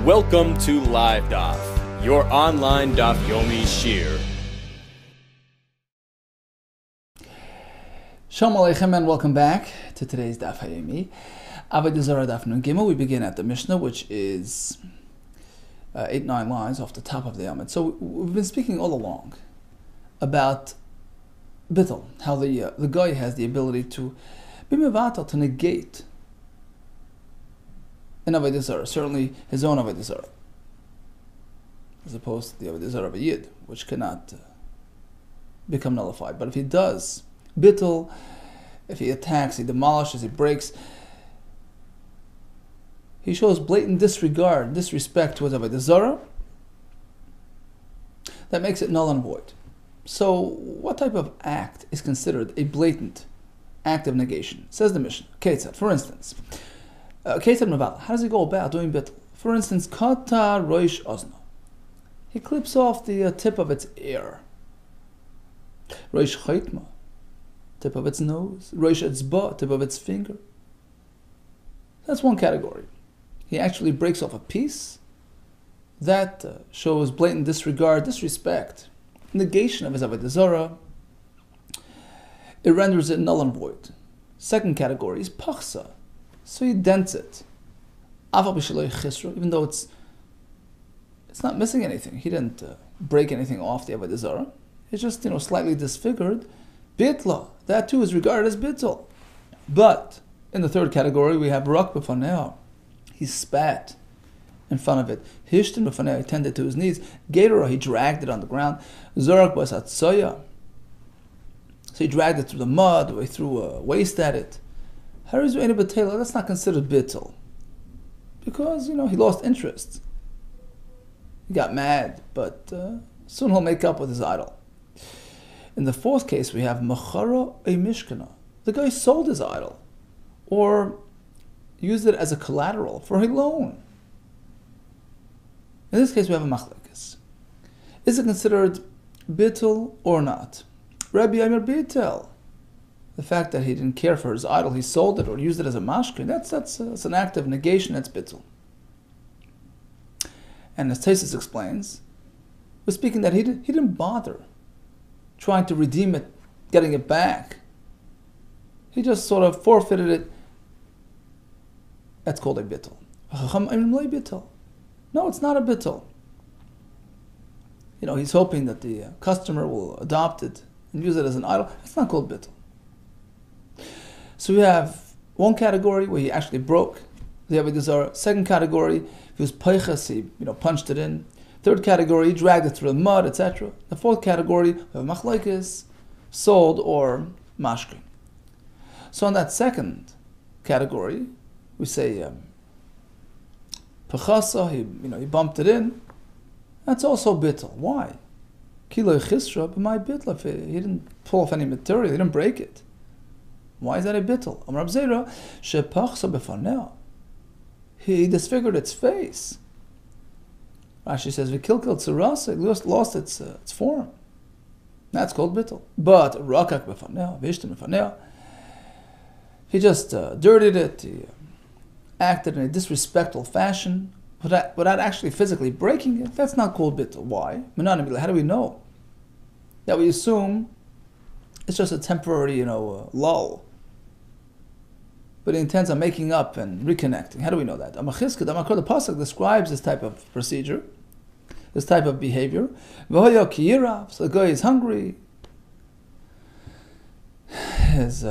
Welcome to LiveDaf, your online Daf Yomi Shir. Shalom Aleichem and welcome back to today's Daf Yomi. Avodah Zarah Daf Nun Gimel. We begin at the Mishnah, which is 8-9 lines off the top of the Amud. So we've been speaking all along about bittul, how the guy has the ability to be mevatel, to negate an Avodah Zarah, certainly his own Avodah Zarah, as opposed to the Avodah Zarah of a Yid, which cannot become nullified. But if he does bittul, if he attacks, he demolishes, he breaks, he shows blatant disrespect to his Avodah Zarah, that makes it null and void. So what type of act is considered a blatant act of negation? Says the Mishnah, Ketzad, for instance. Ketzad Meval, how does he go about doing bittul? For instance, Kata Roish Ozna. He clips off the tip of its ear. Roish Chaytma, tip of its nose. Roish Etzba, tip of its finger. That's one category. He actually breaks off a piece. That shows blatant disrespect, negation of his Avodah Zarah. It renders it null and void. Second category is Pachsa. So he dents it. Even though it's not missing anything. He didn't break anything off the Avodah Zarah. It's just slightly disfigured. Bitla, that too is regarded as bittul. But in the third category we have Rak b'faneh. He spat in front of it. Hishtin b'faneh, he tended to his knees. Geirah, he dragged it on the ground. Zorak b'asatsoya. So he dragged it through the mud, or he threw a waste at it. That's not considered bittul, because he lost interest. He got mad, but soon he'll make up with his idol. In the fourth case, we have machara a mishkana. The guy sold his idol, or used it as a collateral for a loan. In this case, we have a machlekes. Is it considered bittul or not? Rabbi Yamir bittul. The fact that he didn't care for his idol, he sold it or used it as a mashkin, that's an act of negation, that's bittul. And as Taisus explains, we're speaking that he didn't bother trying to redeem it, getting it back. He just sort of forfeited it. That's called a bittul. No, it's not a bittul. He's hoping that the customer will adopt it and use it as an idol. That's not called bittul. So we have one category where he actually broke the Avodah Zarah. Second category, if he was peiches, he punched it in. Third category, he dragged it through the mud, etc. The fourth category, we have machlekes, sold or mashkin. So in that second category, we say pechasa, he bumped it in. That's also bittul. Why? Kilo chisra b'may bittul. He didn't pull off any material. He didn't break it. Why is that a bittul? Amar Zera shepachsa b'faneh. He disfigured its face. Rashi says v'kilkel tzarasa. It lost its form. That's called bittul. But rakak b'faneh, v'ishtim b'faneh. He just dirtied it. He acted in a disrespectful fashion without actually physically breaking it. That's not called bittul. Why? How do we know? That we assume it's just a temporary, lull. But he intends on making up and reconnecting. How do we know that? The pasuk describes this type of procedure, this type of behavior. So the guy is hungry. His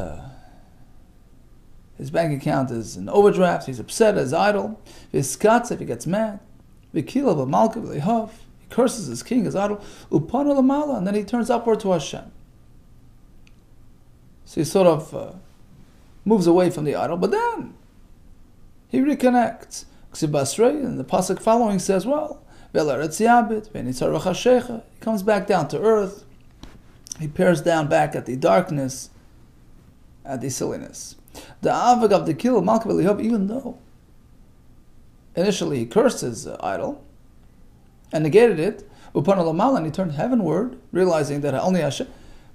bank account is in overdraft. He's upset at his idol. If he gets mad. He curses his king, his idol. And then he turns upward to Hashem. So he sort of moves away from the idol, but then he reconnects. And the pasuk following says, he comes back down to earth. He peers down back at the darkness, at the silliness. The avag of the kill, even though initially he cursed his idol and negated it, and he turned heavenward, realizing that only Hashem,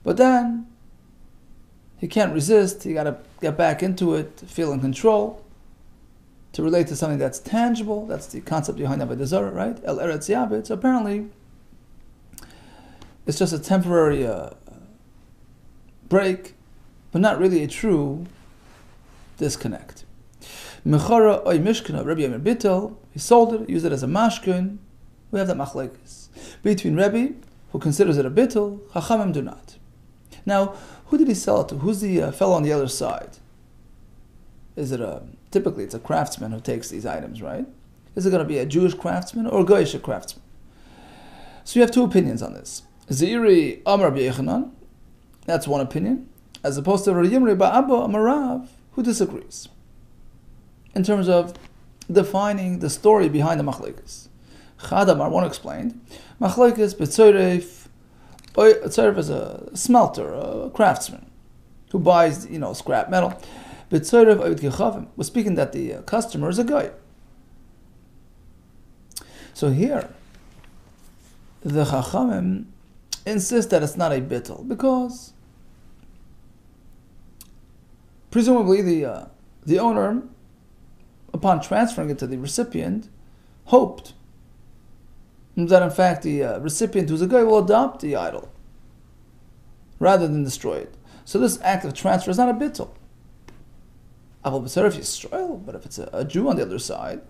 but then he can't resist. He got to get back into it, feel in control. to relate to something that's tangible. That's the concept behind Avodah Zarah, right? El Eretz Yabit. So apparently, it's just a temporary break, but not really a true disconnect. Mechara oy mishkana, Rabbi Yamir Bittel, he sold it, used it as a mashkin. We have that machlekes between Rabbi, who considers it a bittel, Chachamim do not. Now, who did he sell it to? Who's the fellow on the other side? Is it typically it's a craftsman who takes these items, right? Is it going to be a Jewish craftsman or a Goyish craftsman? So you have two opinions on this. Zeiri Amar Rabbi Yechanan, that's one opinion, as opposed to Rabbi Yimri Ba'abba Amarav, who disagrees in terms of defining the story behind the machlekes. Chadamar, one explained, machlekes b'tzoref, tzoref is a smelter, a craftsman who buys, scrap metal. B'tzoref oived kechavim, was speaking that the customer is a guy. So here, the Chachamim insist that it's not a bittul because presumably the owner, upon transferring it to the recipient, hoped that in fact the recipient, who's a guy, will adopt the idol rather than destroy it. So this act of transfer is not a bittul. Aval b'tzoref Yisrael, but if it's a Jew on the other side,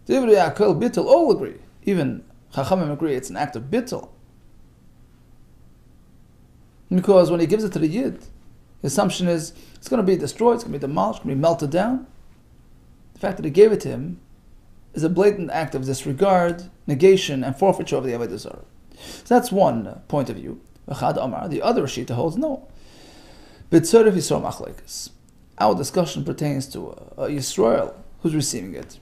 divrei hakol bittul, all agree. Even Chachamim agree it's an act of bittul. Because when he gives it to the Yid, the assumption is it's going to be destroyed, it's going to be demolished, it's going to be melted down. The fact that he gave it to him is a blatant act of disregard, negation, and forfeiture of the Avodah Zarah. So that's one point of view. The other Shita holds no. B'tzoref Yisrael machlekes. Our discussion pertains to a Yisrael who's receiving it.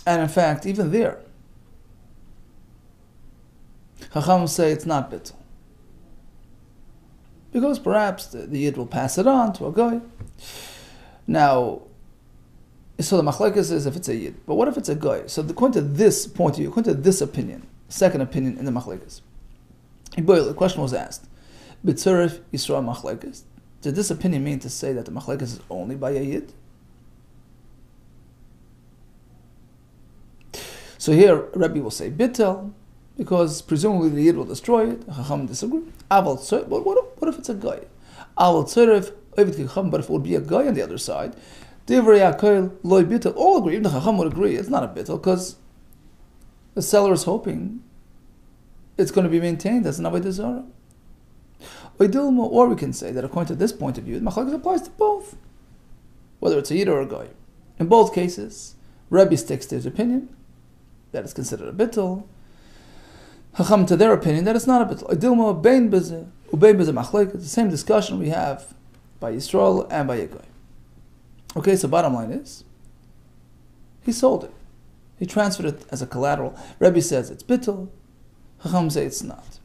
And in fact, even there, Chacham say it's not bittul. Because perhaps the Yid will pass it on to a guy. Now, so the machlekes is if it's a Yid. But what if it's a guy? So according to this point of view, according to this opinion, second opinion in the machlekes, the question was asked, B'tzoref Yisrael machlekes. Did this opinion mean to say that the machlekes is only by a Yid? So here, Rabbi will say bittel, because presumably the Yid will destroy it. Chacham disagree. Aval tzoref, but what if it's a guy? Aval tzoref oived kecham, but if it would be a guy on the other side, divrei hakol loy bittel, all agree. Even the Chacham would agree it's not a bittel, because the seller is hoping it's going to be maintained as an Avodah Zarah. Or we can say that according to this point of view, the machlekes applies to both, whether it's a Yid or a guy. In both cases, Rabbi sticks to his opinion that it's considered a bittul. Chacham to their opinion that it's not a bittul. Idilma bein b'zeh ubein b'zeh machlekes. The same discussion we have by Yisrael and by Yegoy. Okay, so bottom line is, he sold it. He transferred it as a collateral. Rebbe says it's bittul. Chacham say it's not.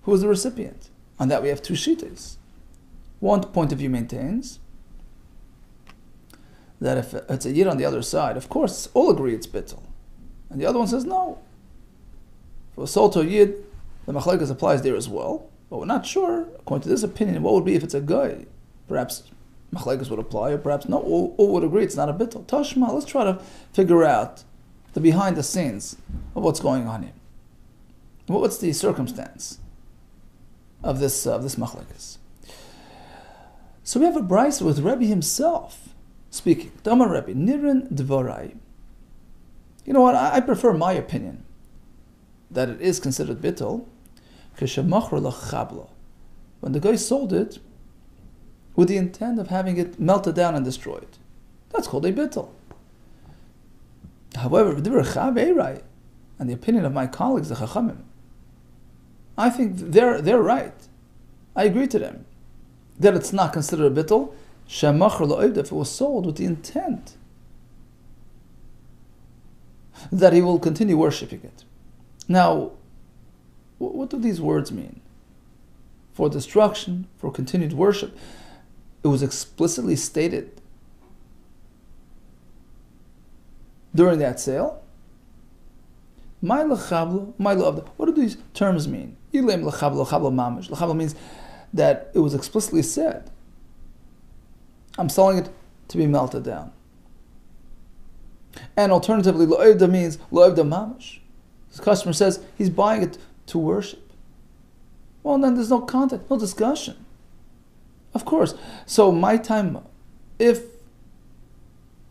Who is the recipient? On that we have two shitas. One point of view maintains that if it's a Yid on the other side, of course, all agree it's bittul. And the other one says no. If it was sold to a Yid, the machlekes applies there as well. But we're not sure, according to this opinion, what would be if it's a guy. Perhaps machlekes would apply, or perhaps no, all would agree it's not a bittul. Tashma, let's try to figure out the behind the scenes of what's going on here. What's the circumstance of this machlekes? So we have a brayso with Rebbe himself speaking. Damar Rebbe, Nirin Dvorai. You know what? I prefer my opinion that it is considered bittul. When the guy sold it with the intent of having it melted down and destroyed, that's called a bittul. However, and the opinion of my colleagues, the Chachamim, I think they're right. I agree to them that it's not considered a bittul. If it was sold with the intent that he will continue worshipping it. Now, what do these words mean? For destruction, for continued worship. It was explicitly stated during that sale. What do these terms mean? Lachabla means that it was explicitly said. I'm selling it to be melted down. And alternatively, lo'evda means lo'evda mamash. This customer says he's buying it to worship. Well, then there's no contact, no discussion. Of course. So my time, if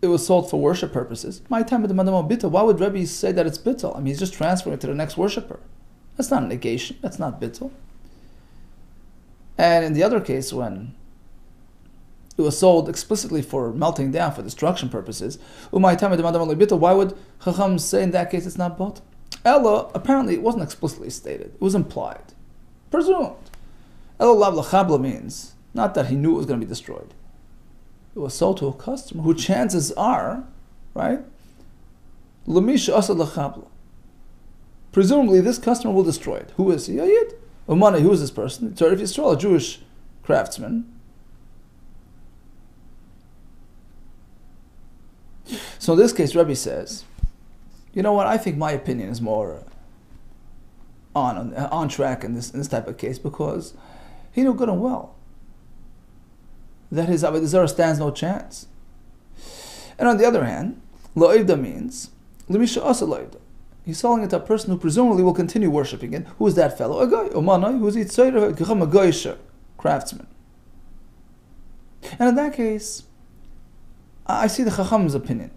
it was sold for worship purposes, my time at the madam bittul, why would Rebbe say that it's bittul? I mean, he's just transferring it to the next worshiper. That's not a negation. That's not bittul. And in the other case, when it was sold explicitly for melting down, for destruction purposes, why would Chacham say in that case it's not bittul? Ella, apparently it wasn't explicitly stated. It was implied. Presumed. Ella lav lachabla means not that he knew it was going to be destroyed. It was sold to a customer who chances are, right? L'misha asa lachabla. Presumably this customer will destroy it. Who is he? A Yid. Umana, who is this person? So if Yisrael, a Jewish craftsman. So in this case, Rebbe says, you know what, I think my opinion is more on track in this type of case, because he knew good and well that his Avodah Zarah stands no chance. And on the other hand, lo'evda means l'misha asa lo'evda. He's selling it to a person who presumably will continue worshipping it. Who is that fellow? A guy, umanai, who's a goyisher, craftsman. And in that case, I see the Chacham's opinion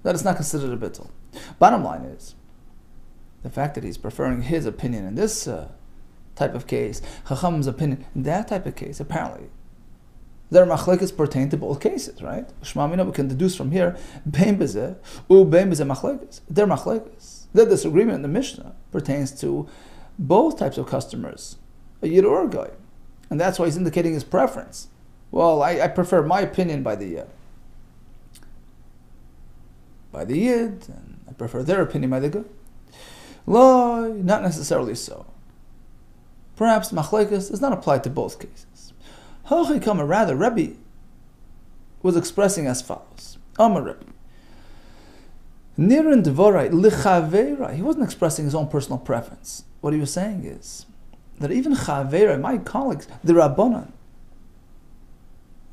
that it's not considered a bittul. Bottom line is, the fact that he's preferring his opinion in this type of case, Chacham's opinion in that type of case, apparently, their machlekes pertain to both cases, right? Shmamina, we can deduce from here, bein bezeh, bein bezeh machlekes. Their machlekes. Their disagreement in the Mishnah pertains to both types of customers, a Yid or a Goy. And that's why he's indicating his preference. Well, I prefer my opinion by the Yid, and I prefer their opinion by the Goy. Lo, not necessarily so. Perhaps machlekes does not apply to both cases. Rather, Rebbe was expressing as follows. Amar Rebbe. Nirin devorai lichavera. He wasn't expressing his own personal preference. What he was saying is that even chavera, my colleagues, the Rabbanan,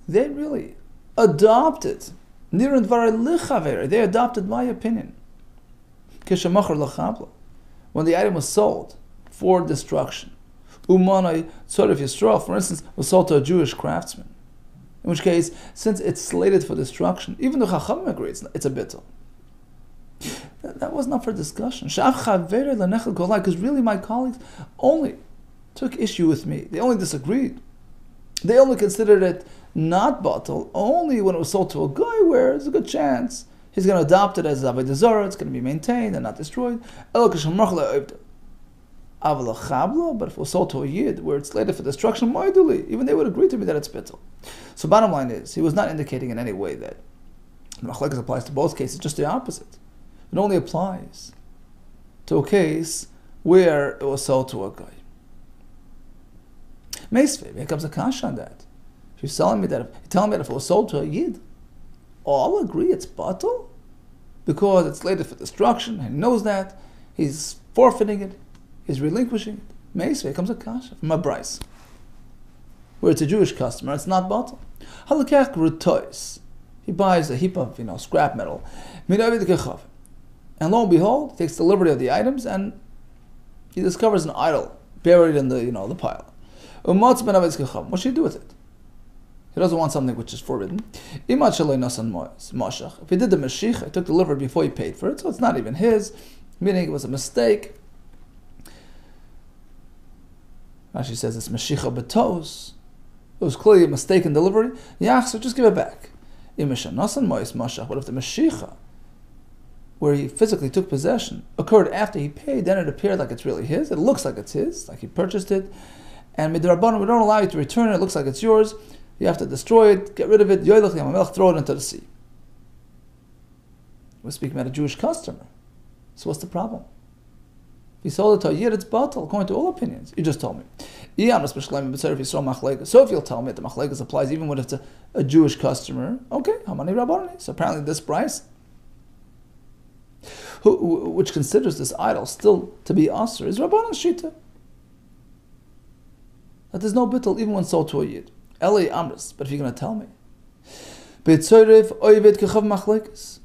they really adopted Nirin devorai lichavera. They adopted my opinion. Kishamachar lachabla. When the item was sold for destruction. Umanai Tzoref Yisrael, for instance, was sold to a Jewish craftsman. In which case, since it's slated for destruction, even though Chachamim agree it's a bittul. That was not for discussion. Because really my colleagues only took issue with me. They only disagreed. They only considered it not bittul only when it was sold to a guy where there's a good chance he's going to adopt it as Avodah Zarah, it's going to be maintained and not destroyed. But if it was sold to a Yid, where it's slated for destruction, even they would agree to me that it's bittul. So bottom line is, he was not indicating in any way that machlekes applies to both cases, just the opposite. It only applies to a case where it was sold to a guy. Meisvei, here comes a kasha on that. If you're telling me that if it was sold to a Yid, all agree it's bittul? Because it's slated for destruction, and he knows that, he's forfeiting it, he's relinquishing it. Meisvei comes a kasha from a bris, where it's a Jewish customer, it's not bittul. Halakach rutois. He buys a heap of scrap metal. And lo and behold, he takes delivery of the items and he discovers an idol buried in the pile. What should he do with it? He doesn't want something which is forbidden. If he did the Mashiach, he took delivery before he paid for it, so it's not even his, meaning it was a mistake. Rashi says it's Mashiach Betos. It was clearly a mistake in delivery. So just give it back. But if the Mashiach, where he physically took possession, occurred after he paid, then it appeared like it's really his. It looks like it's his, like he purchased it. And midrabanan, we don't allow you to return it. It looks like it's yours. You have to destroy it, get rid of it. Throw it into the sea. We're speaking about a Jewish customer. So what's the problem? If he sold it to a Yid, it's batal, according to all opinions. You just told me. So if you'll tell me that the machlekes applies even when it's a Jewish customer, okay, hamani rabbanani. So apparently this price, which considers this idol still to be asur, is rabbanan shita. That there's no bittul even when sold to a Yid. Eli Amris, but if you're going to tell me, B'tzorev oived kechav machlekes,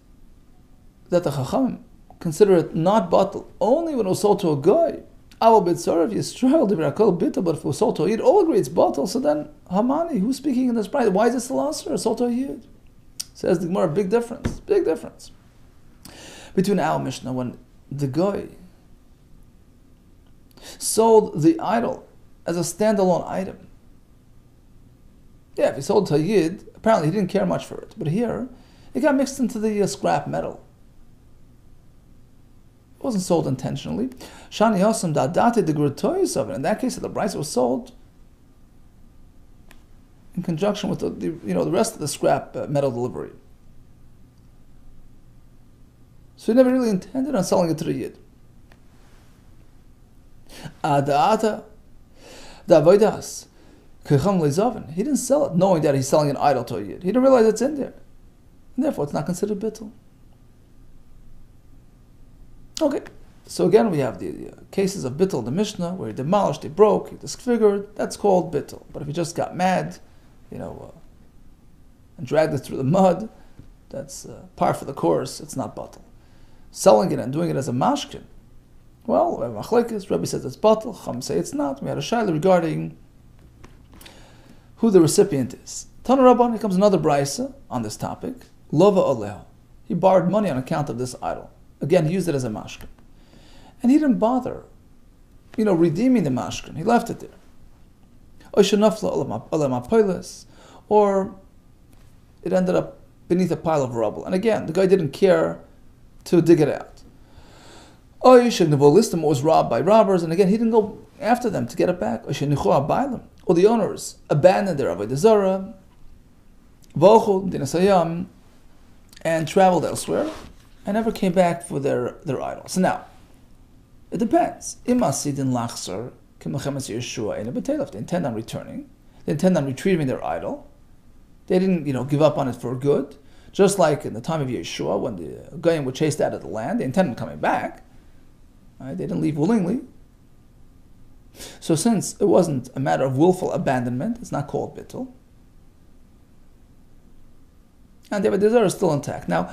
that the Chachamim consider it not batal only when it was sold to a guy. Aval b'tzorev Yisrael d'virakol bitul, but if it was sold to a yid, all agree it's batal. So then Hamani, who's speaking in this bride? Why is it still asur? Sold to a yid. Says the Gemara, big difference between our Mishnah when the guy sold the idol as a standalone item. Yeah, if he sold to a yid, apparently he didn't care much for it. But here, it got mixed into the scrap metal. It wasn't sold intentionally. Shani Yosem Dadate the Grutoyis of it. In that case, the price was sold in conjunction with the rest of the scrap metal delivery. So he never really intended on selling it to the yid. Adata the Avodas he didn't sell it knowing that he's selling an idol to a yid. He didn't realize it's in there. And therefore, it's not considered bittul. Okay, so again, we have the cases of bittul in the Mishnah, where he demolished, he broke, he disfigured. That's called bittul. But if he just got mad, and dragged it through the mud, that's par for the course. It's not bittul. Selling it and doing it as a mashkin, well, machlekes, Rabbi says it's bittul, Chum say it's not. We had a shaila regarding who the recipient is. Tana Rabban, here comes another brisa on this topic. Lova oleho. He borrowed money on account of this idol. Again, he used it as a mashkin. And he didn't bother, redeeming the mashkin. He left it there. Or it ended up beneath a pile of rubble. And again, the guy didn't care to dig it out. Or was robbed by robbers, and again, he didn't go after them to get it back. Or the owners abandoned their Avodah Zarah, and traveled elsewhere, and never came back for their idol. So now, it depends. They intend on returning. They intend on retrieving their idol. They didn't, give up on it for good. Just like in the time of Yeshua, when the Goyim were chased out of the land, they intended on coming back. Right? They didn't leave willingly. So since it wasn't a matter of willful abandonment, it's not called bittul. And the Avodah Zarah is still intact. Now,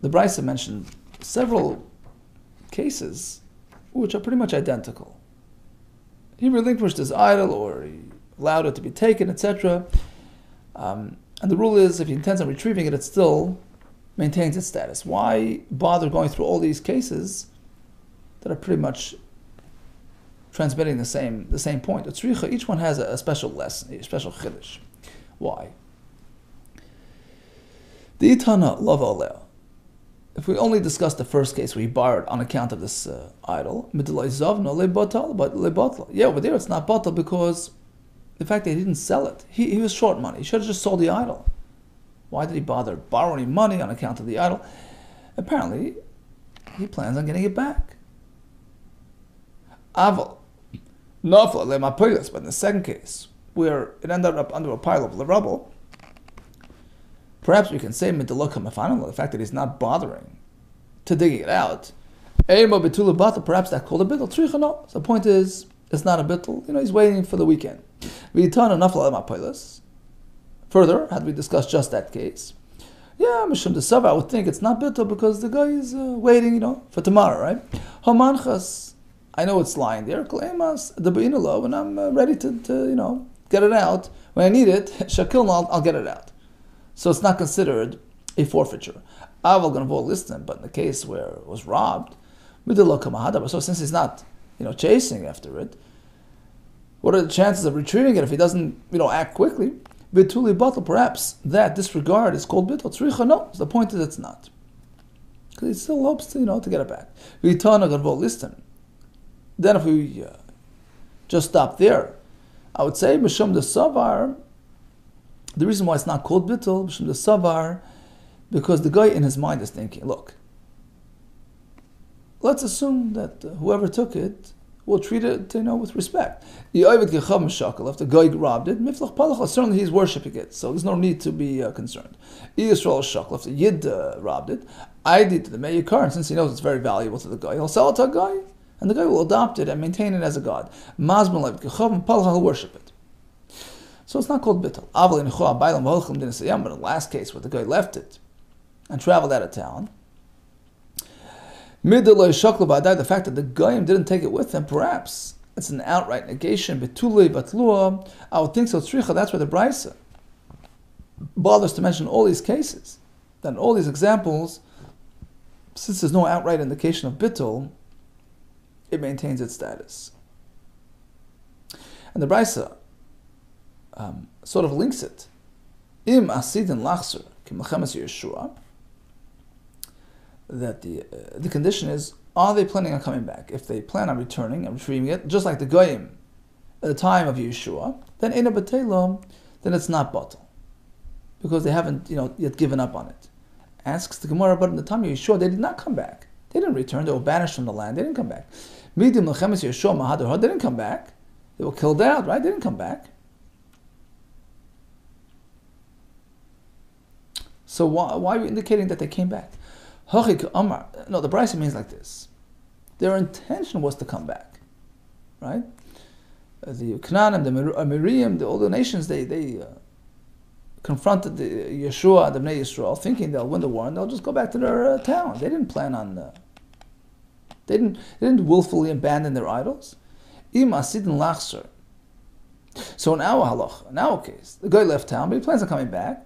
the Brisa mentioned several cases which are pretty much identical. He relinquished his idol, or he allowed it to be taken, etc. And the rule is, if he intends on retrieving it, it still maintains its status. Why bother going through all these cases that are pretty much transmitting the same point? Each one has a special lesson, a special chiddush. Why? The Itana love oleh. If we only discuss the first case where he borrowed on account of this idol, but yeah, over there it's not batal because the fact that he didn't sell it, he was short money. He should have just sold the idol. Why did he bother borrowing money on account of the idol? Apparently, he plans on getting it back. Aval. But in the second case, where it ended up under a pile of rubble, perhaps we can say the fact that he's not bothering to dig it out. Perhaps that called a bittul. So the point is, it's not a bittul. He's waiting for the weekend. Further, had we discussed just that case, yeah, Mishum de Sava, I would think it's not bittul because the guy is waiting, for tomorrow, right? Hamanchas, I know it's lying there. Kleimas the beinalo, when I'm ready to get it out. When I need it, shakilna, I'll get it out. So it's not considered a forfeiture. Aval gonna listen, but in the case where it was robbed, so since he's not, chasing after it, what are the chances of retrieving it if he doesn't, act quickly? Bituli batal, perhaps that disregard is called bittul. Tzricha, no. So the point is it's not. Because he still hopes to, to get it back. Vitana gonna listen. Then if we just stop there, I would say Mishum de Savar, the reason why it's not called bittul, Mishum de Savar, because the guy in his mind is thinking, look, let's assume that whoever took it will treat it, with respect. If the guy robbed it, certainly he's worshipping it, so there's no need to be concerned. If the Yid robbed it, I did to the Me'yikar, and since he knows it's very valuable to the guy, he'll sell it to a guy, and the guy will adopt it and maintain it as a god. He'll worship it. So it's not called bittul. But in the last case where the guy left it and traveled out of town, the fact that the goyim didn't take it with him, perhaps it's an outright negation. I would think so. That's where the brisa bothers to mention all these cases. Then all these examples, since there's no outright indication of bittul, it maintains its status. And the brisa sort of links it. Im asidin lachser k'melchemes Yeshua. That the condition is, are they planning on coming back? If they plan on returning and retrieving it, just like the goyim at the time of Yeshua, then eina b'teilom, then it's not batal, because they haven't yet given up on it. Asks the Gemara, but in the time of Yeshua, they did not come back. They didn't return. They were banished from the land. They didn't come back. Midim l'chemes Yeshua mahadar, they didn't come back. They were killed out, right? They didn't come back. So why are we indicating that they came back? No, the brisa means like this. Their intention was to come back, right? The Canaan, the Miriam, all the nations, they confronted the Yeshua and the Bnei Yisrael, thinking they'll win the war and they'll just go back to their town. They didn't plan on. They didn't willfully abandon their idols. Im asidin lachser. So in our halach, in our case, the guy left town, but he plans on coming back.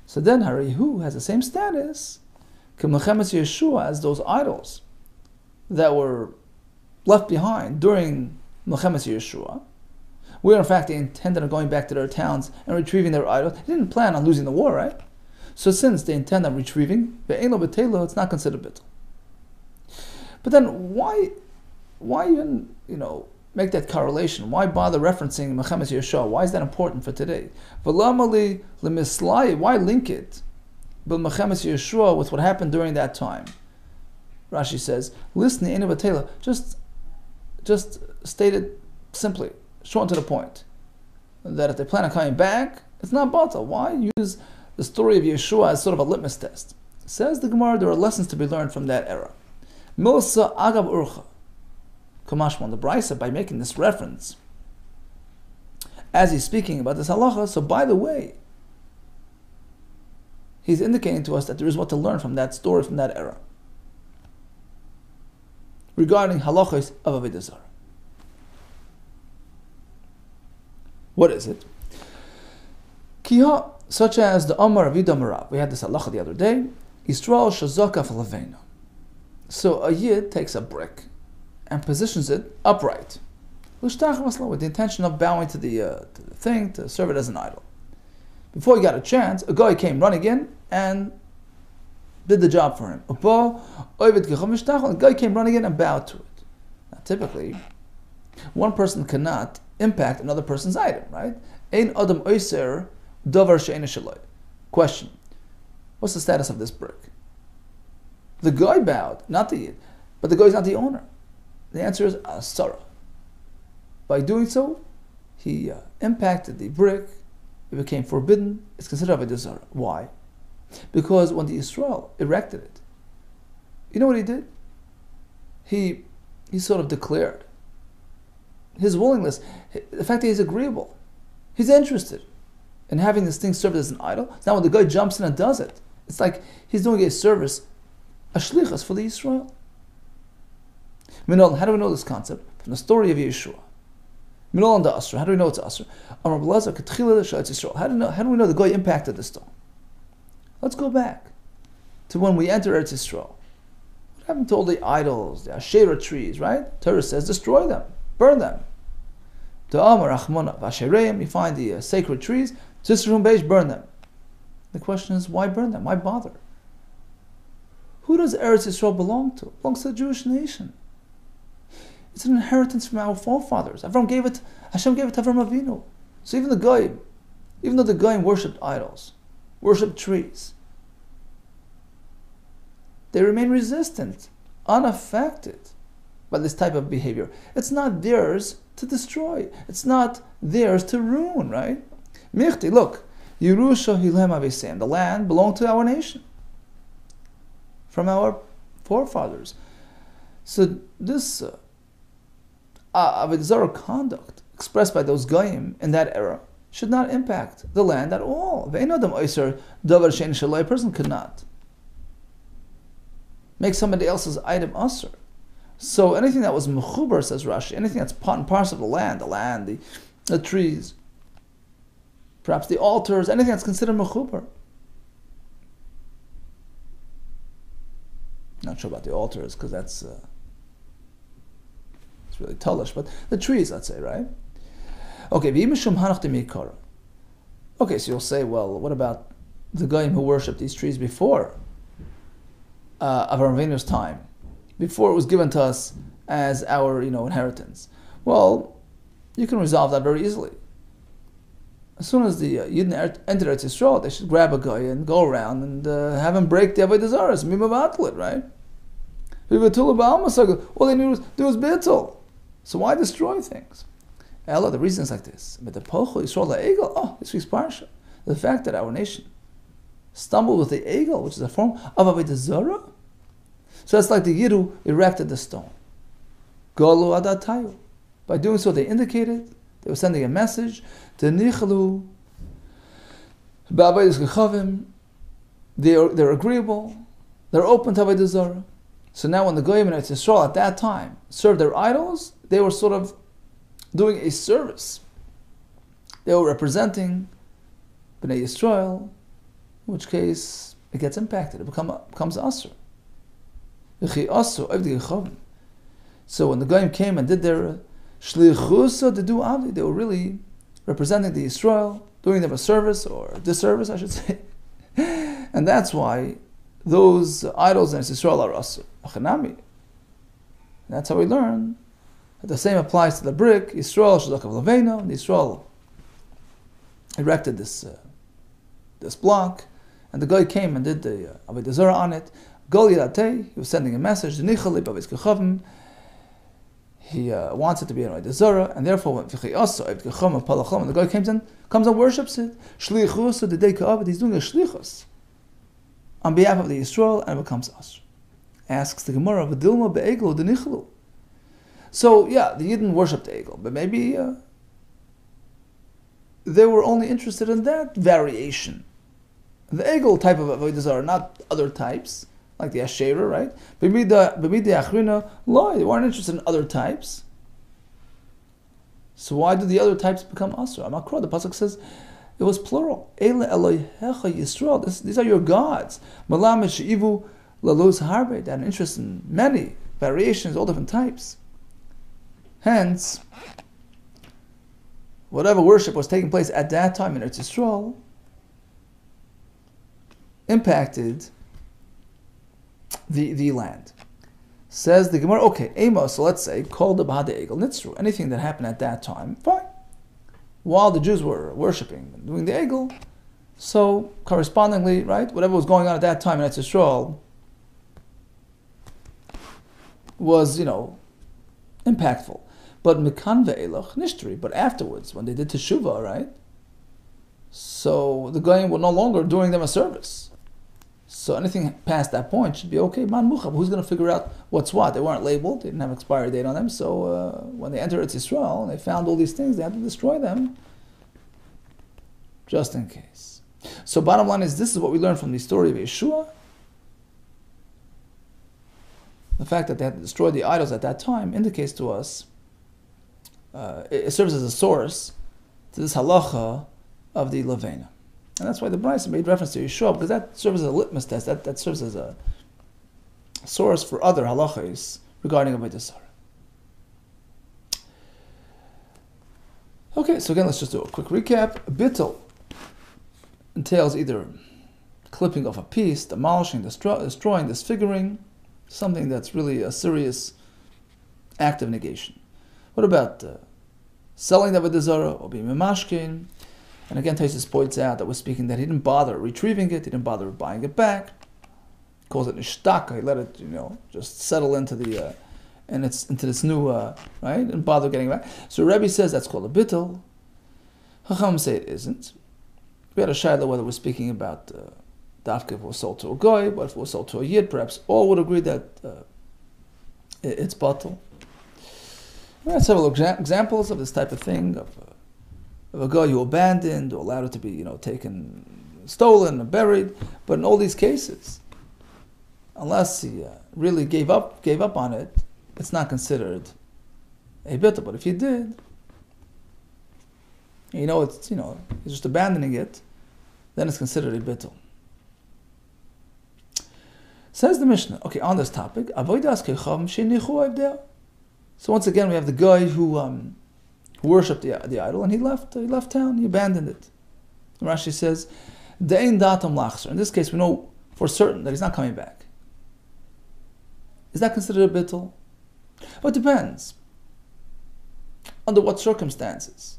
So then Harihu has the same status k'melchemes Yeshua as those idols that were left behind during Melchemes Yeshua, where in fact they intended on going back to their towns and retrieving their idols. They didn't plan on losing the war, right? So since they intend on retrieving, be'eno b'teilo, it's not considered bittul. But then why even make that correlation? Why bother referencing Melchemes Yeshua? Why is that important for today? V'lamali l'mislai, why link it but Melchemes Yeshua with what happened during that time? Rashi says, listen to Eina B'Teila, just state it simply, short and to the point. That if they plan on coming back, it's not batal. Why use the story of Yeshua as sort of a litmus test? Says the Gemara, there are lessons to be learned from that era. Milsa Agav Urcha. Kamashman, the Brisa, by making this reference, as he's speaking about this halacha, so by the way, he's indicating to us that there is what to learn from that story, from that era, regarding halachos of Avodah Zarah. What is it? Kiha, such as the Amar of Yidamarav. We had this halacha the other day. Yisrael shazaka f'leveina. So a yid takes a brick and positions it upright, with the intention of bowing to the thing, to serve it as an idol. Before he got a chance, a guy came running in and did the job for him. The guy came running in and bowed to it. Now, typically, one person cannot impact another person's item, right? Ein adam oiser davar she'ein shaloi. Question: what's the status of this brick? The guy bowed, not the yid, but the guy is not the owner. The answer is asara. By doing so, he impacted the brick. It became forbidden. It's considered Avodah Zarah. Why? Because when the Yisrael erected it, you know what he did? He sort of declared his willingness, the fact that he's agreeable, he's interested in having this thing served as an idol. Now when the guy jumps in and does it, it's like he's doing a service, a shlichus for the Yisrael. Minol, how do we know this concept? From the story of Yeshua. Minol and the Asra, how do we know it's Asra? How do we know the guy impacted the stone? Let's go back to when we enter Eretz Yisrael. What happened to all the idols, the Asherah trees, right? Torah says destroy them, burn them. The Amar Achmona Vashereim, you find the sacred trees, Tisrum Beish, burn them. The question is, why burn them? Why bother? Who does Eretz Yisrael belong to? It belongs to the Jewish nation. It's an inheritance from our forefathers. Hashem gave it to Avram Avinu. So even though the Goyim worshipped idols, worshipped trees, they remain resistant, unaffected by this type of behavior. It's not theirs to destroy. It's not theirs to ruin, right? Michti, look, Yerusha Hilem Avisem, the land belonged to our nation, from our forefathers. So this Avodah Zarah conduct expressed by those Goyim in that era should not impact the land at all. A person could not make somebody else's item usher. So anything that was mechubar, says Rashi, anything that's part and parcel of the land, the trees, perhaps the altars, anything that's considered mechubar. Not sure about the altars because that's it's really tullish, but the trees, let's say, right? Okay, okay, so you'll say, well, what about the goyim who worshipped these trees before Avraham Avinu's time, before it was given to us as our inheritance? Well, you can resolve that very easily. As soon as the Yidden entered Eretz Yisrael, they should grab a guy and go around and have him break the Avodah Zarah, mimavatlit, right? All they knew do was bittul. So why destroy things? Ella, the reason is like this. This week's parsha. The fact that our nation stumbled with the egel, which is a form of Avodah Zarah. So it's like the Yiddu erected the stone. Golu adatayu. By doing so, they indicated they were sending a message to Nichalu. They're agreeable. They're open to Avodah Zarah. So now when the Goyim in Eretz Yisrael at that time served their idols, they were sort of doing a service. They were representing Bnei Yisrael, in which case it gets impacted. It becomes asur. So when the Goyim came and did their shlichusa to do avdi, they were really representing the Yisrael, doing them a service or a disservice, I should say. And that's why those idols in Yisrael are asur. Achanami. That's how we learn that the same applies to the brick. Yisrael shadakav leveino. Yisrael erected this block, and the guy came and did the Avodah Zarah on it. Gol Yidatei, he was sending a message. He wants it to be an Avodah Zarah, and therefore when the guy comes and worships it, shlichus the day ka'avet, he's doing a shlichus on behalf of the Yisrael, and it becomes us. Asks the Gemara, v'dilma be'eglo denichlu. So yeah, the Yidden worshipped the egel, but maybe they were only interested in that variation. The egel type of Avodah Zarah, not other types, like the Asherah, right? B'mida achrina, they weren't interested in other types. So why did the other types become asur? Amakra, the pasuk says it was plural. Eile Elohecha Yisrael. These are your gods. Malam she'ivu laluz harbe. They had an interest in many variations, all different types. Hence, whatever worship was taking place at that time in Eretz Yisrael impacted the land. Says the Gemara, okay, Amos, so let's say, called the Bahad Egel Nitzru. Anything that happened at that time, fine. While the Jews were worshipping and doing the Egel, so correspondingly, right, whatever was going on at that time in Eretz Yisrael was, impactful. But Mikan ve'elach nishtri, but afterwards, when they did Teshuvah, right, so the Goyim were no longer doing them a service. So anything past that point should be okay. Man muchab, who's going to figure out what's what? They weren't labeled, they didn't have expiry date on them, so when they entered Israel and they found all these things, they had to destroy them, just in case. So bottom line is, this is what we learn from the story of Yeshua. The fact that they had to destroy the idols at that time indicates to us, it serves as a source to this halacha of the Levena. And that's why the Brisa made reference to Yeshua, because that serves as a litmus test, that serves as a source for other halachas regarding Avodah Zarah. Okay, so again, let's just do a quick recap. Bittul entails either clipping off a piece, demolishing, destroying, disfiguring, something that's really a serious act of negation. What about selling the Avodah Zarah or being memashkin? And again, Taisus points out that we're speaking that he didn't bother retrieving it, he didn't bother buying it back. He calls it nishtaka, he let it, just settle into the into this new right? Didn't bother getting it back. So Rebbe says that's called a bittul. Chacham say it isn't. We had a shayla whether we're speaking about dafka if it was sold to a goy, but if it was sold to a yid, perhaps all would agree that it's batul. We had several examples of this type of thing, of of a guy who abandoned or allowed it to be, taken, stolen or buried. But in all these cases, unless he really gave up on it, it's not considered a bittul. But if he did, he's just abandoning it, then it's considered a bittul. Says the Mishnah, okay, on this topic, so once again we have the guy who worshipped the idol, and he left town, he abandoned it. And Rashi says, De'ein datam lachzer. In this case, we know for certain that he's not coming back. Is that considered a bittul? Well, it depends. Under what circumstances?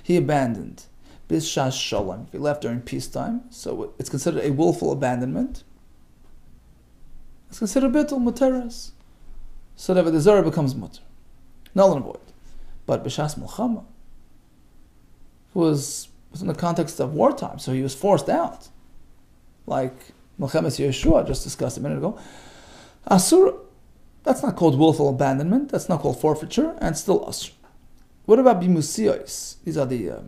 He abandoned. Bishas shalom. If he left during peacetime, so it's considered a willful abandonment. It's considered bittul, muteres. So that Avodah Zarah becomes mutter. Null and void. But b'shas milchama was in the context of wartime, so he was forced out. Like Milchemes Yeshua, just discussed a minute ago. Asura, that's not called willful abandonment, that's not called forfeiture, and still asur. What about bimusiyos? These are the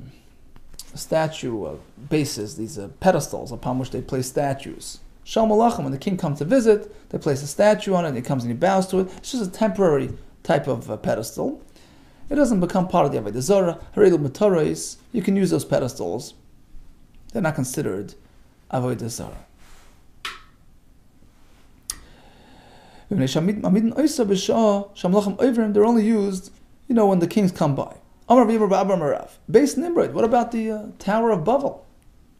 statue bases, these pedestals upon which they place statues. Shal Malachim, when the king comes to visit, they place a statue on it, and he comes and he bows to it. It's just a temporary type of pedestal. It doesn't become part of the Avodah Zarah. Harelu Matarais, you can use those pedestals. They're not considered Avodah Zarah. They're only used, when the kings come by. Beis Nimrod, what about the Tower of Bavel?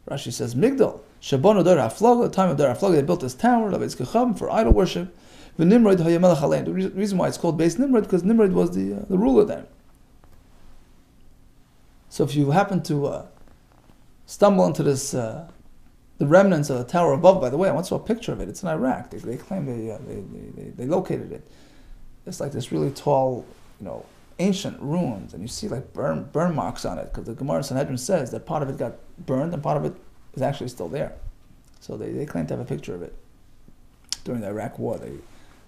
Rashi says, Migdal. Shabonu Dor HaFlaga, the time of Dor HaFlaga, they built this tower, for idol worship. The reason why it's called Beis Nimrod, because Nimrod was the ruler then. So if you happen to stumble into this, the remnants of the tower above, by the way, I once saw a picture of it. It's in Iraq. They claim they located it. It's like this really tall, ancient ruins, and you see like burn marks on it, because the Gemara Sanhedrin says that part of it got burned and part of it is actually still there. So they claim to have a picture of it. During the Iraq War, they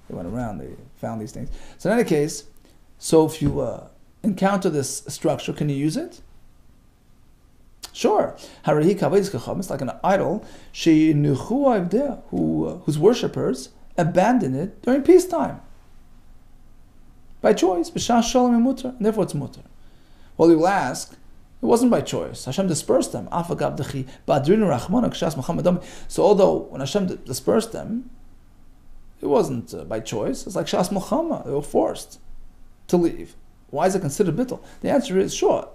went around, they found these things. So in any case, so if you encounter this structure, can you use it? Sure. It's like an idol whose worshippers abandon it during peacetime. By choice, and therefore it's mutter. Well, you will ask, it wasn't by choice. Hashem dispersed them. So although when Hashem dispersed them, it wasn't by choice. It's like Shas Milchama. They were forced to leave. Why is it considered bittul? The answer is, sure,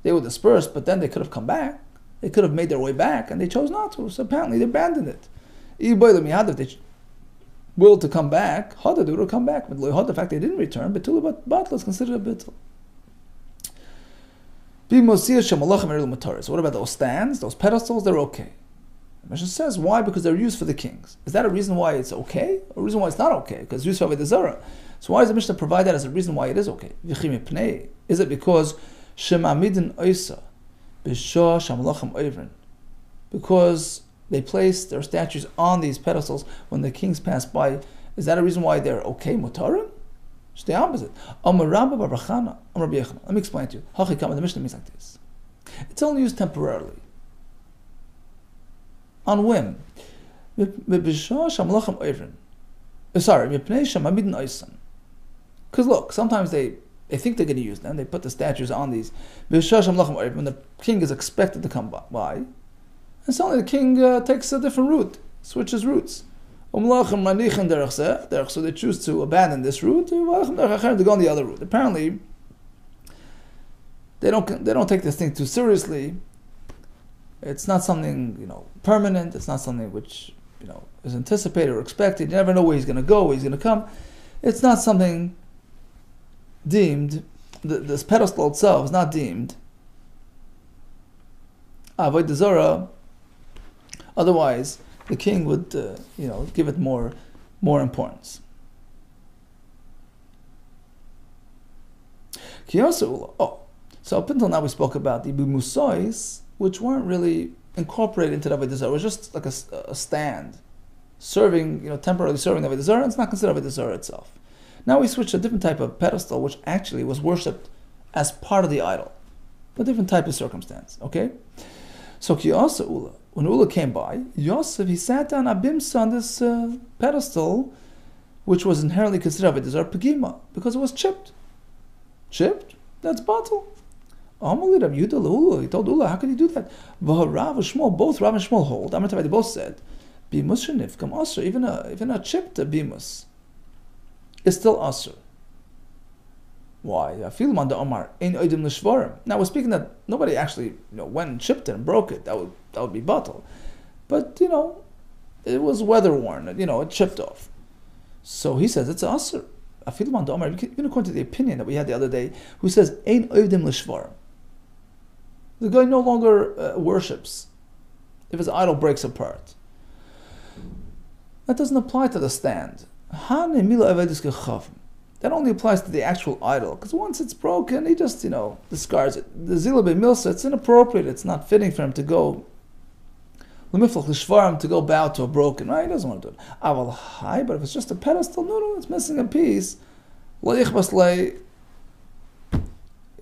they were dispersed, but then they could have come back. They could have made their way back, and they chose not to. So apparently they abandoned it. If they willed to come back, they would have come back. But the fact they didn't return, batla is considered a bittul. So what about those stands, those pedestals? They're okay. The Mishnah says, why? Because they're used for the kings. Is that a reason why it's okay? Or a reason why it's not okay? Because it's used for Avodah Zarah. So why does the Mishnah provide that as a reason why it is okay? Is it because because they place their statues on these pedestals when the kings pass by? Is that a reason why they're okay, mutarim? It's the opposite. Let me explain to you. The Mishnah means like this. It's only used temporarily. On whim. Because look, sometimes they think they're going to use them. They put the statues on these. When the king is expected to come by, and suddenly the king takes a different route, switches routes. So they choose to abandon this route to go on the other route. Apparently, they don't take this thing too seriously. It's not something permanent. It's not something which is anticipated or expected. You never know where he's going to go, where he's going to come. It's not something deemed. This pedestal itself is not deemed Avodah Zarah. Otherwise, the king would, give it more importance. So up until now we spoke about the bimusois, which weren't really incorporated into the Avodah Zarah. It was just like a stand, temporarily serving the Avodah Zarah. It's not considered Avodah Zarah itself. Now we switch to a different type of pedestal, which actually was worshipped as part of the idol. but different type of circumstance. Okay? So ki Yosef Ula, when Ula came by, Yosef, he sat down abimsa on this pedestal, which was inherently considered Avodah Zarah pegima, because it was chipped. Chipped? That's batal. Amalei Rav Yehuda leUla, he told Ula, how could you do that? Rav and Shmuel, both Rav and Shmuel hold. They both said, bimus shenifkam asur, even a chipped bimus is still asur. Why? Now we're speaking that nobody actually went and chipped it and broke it. That would be batal. But it was weather worn. It chipped off. So he says it's asur. Even according to the opinion that we had the other day, who says ein oidim l'shvarim. The guy no longer worships if his idol breaks apart. That doesn't apply to the stand. That only applies to the actual idol, because once it's broken, he just, discards it. The zila b'milsa, it's inappropriate, it's not fitting for him to go, to go bow to a broken, right? He doesn't want to do it. Aval hai, but if it's just a pedestal, no, it's missing a piece. He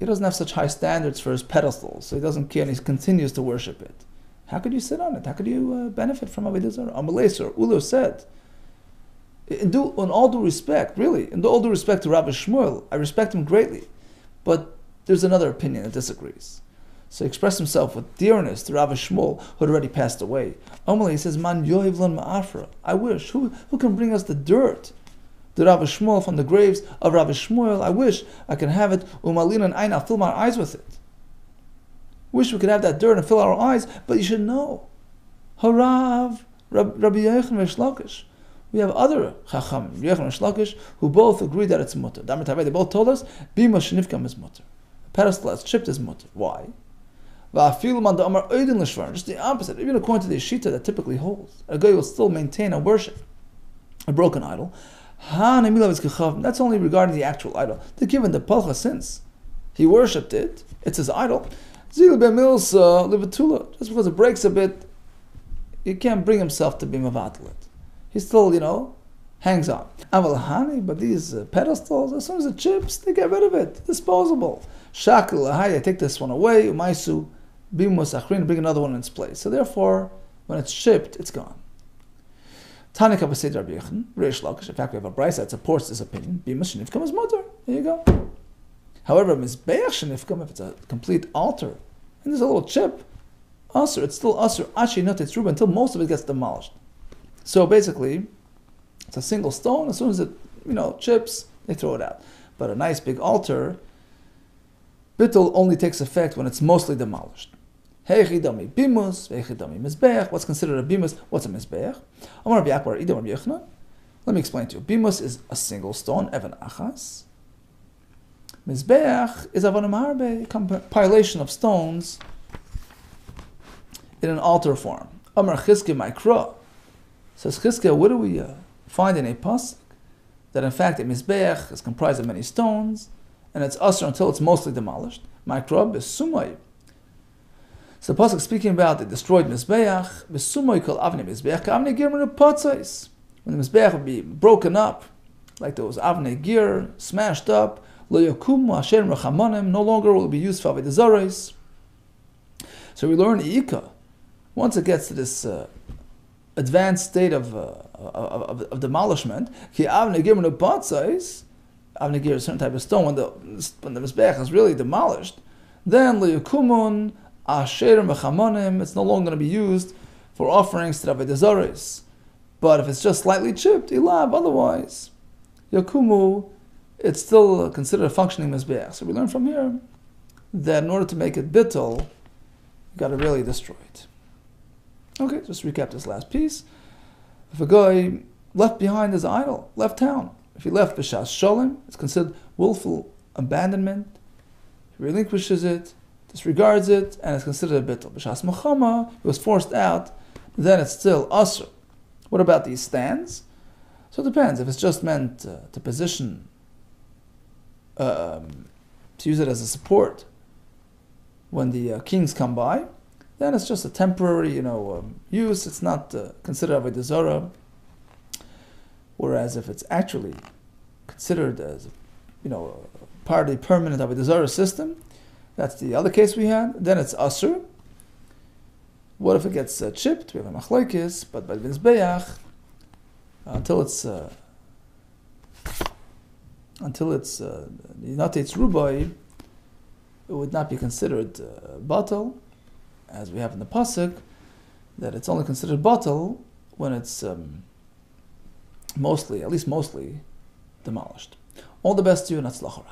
doesn't have such high standards for his pedestal, so he doesn't care and he continues to worship it. How could you sit on it? How could you benefit from Avodah Zarah? Amalei Ulu said, in all due respect to Rabbi Shmuel, I respect him greatly, but there's another opinion that disagrees. So he expressed himself with dearness to Rabbi Shmuel, who had already passed away. Amalei, he says, Man yoiv lan ma'afra. I wish, who can bring us the dirt? The Rabbi Shmuel from the graves of Rabbi Shmuel, I wish I can have it, umalin and ain, I'll fill my eyes with it. Wish we could have that dirt and fill our eyes, but you should know. Harav, Rabbi Yochanan V'Shlakish. We have other Chacham, Yochanan and Shlakish, who both agree that it's mutter. They both told us, Bima Shenifkam is mutter. A pedestal that's chipped is mutter. Why? Just the opposite. Even according to the Shita that typically holds, a guy will still maintain and worship a broken idol. That's only regarding the actual idol. They're given the palcha since he worshipped it, it's his idol. Just because it breaks a bit, he can't bring himself to be mavatal it. He still, hangs on. But these pedestals, as soon as it chips, they get rid of it. Disposable. Shakil, I take this one away. Umaisu, bimus achrin, bring another one in its place. So therefore, when it's chipped, it's gone. Tanik Abbasid Rabbi Yochanan, Reish Lakish. In fact, we have a brayso that supports this opinion. Bimus shenifkam is mutter. There you go. However, mizbeach shenifkam, if it's a complete altar, and there's a little chip, asur, it's still asur, ashi not it's ruba, until most of it gets demolished. So basically, it's a single stone. As soon as it, chips, they throw it out. But a nice big altar, bittul only takes effect when it's mostly demolished. Heichidami bimus, heichidami mizbeach. What's considered a bimus? What's a mizbeach? Amar Rabbi Akbar, idam Rabbi Yochanan. Let me explain to you. Bimus is a single stone, even achas. Mizbeach is avonim harbe, a compilation of stones in an altar form. Amar Chizki Maikra. Says Chizkiah, what do we find in a pasuk? That in fact a mizbeach is comprised of many stones, and it's asur until it's mostly demolished. Ma'ikra b'sumay. So the pasuk speaking about the destroyed mizbeach, b'sumay kol avnei mizbeach ka'avnei gir min patzais. When the mizbeach would be broken up, like those avnei gir, smashed up, lo yakumu asher rechamonim, no longer will it be used for Avodah Zarah. So we learn Ika. Once it gets to this advanced state of demolishment, ki avnei gir min patzais, avnei gir is a certain type of stone. When the mizbeach is really demolished, then lo yakumun asher mechamonim, it's no longer going to be used for offerings to Avodah Zarah. But if it's just slightly chipped, ilab, otherwise, yakumu, it's still considered a functioning mizbeach. So we learn from here that in order to make it bittul, you got to really destroy it. Okay, just recap this last piece. If a guy left behind his idol, left town, if he left b'shas sholem, it's considered willful abandonment. He relinquishes it, disregards it, and it's considered a bittul. B'shas mechama, he was forced out, then it's still asur. What about these stands? So it depends. If it's just meant to position, to use it as a support when the kings come by, then it's just a temporary, use. It's not considered Avodah Zarah. Whereas if it's actually considered as, part of the permanent Avodah Zarah system, That's the other case we had. Then it's asur. What if it gets chipped? We have a machlokes, but by the mizbeach, until it's notates rubai, it would not be considered batal, as we have in the pasuk, that it's only considered batal when it's mostly demolished. All the best to you, and atzlacha.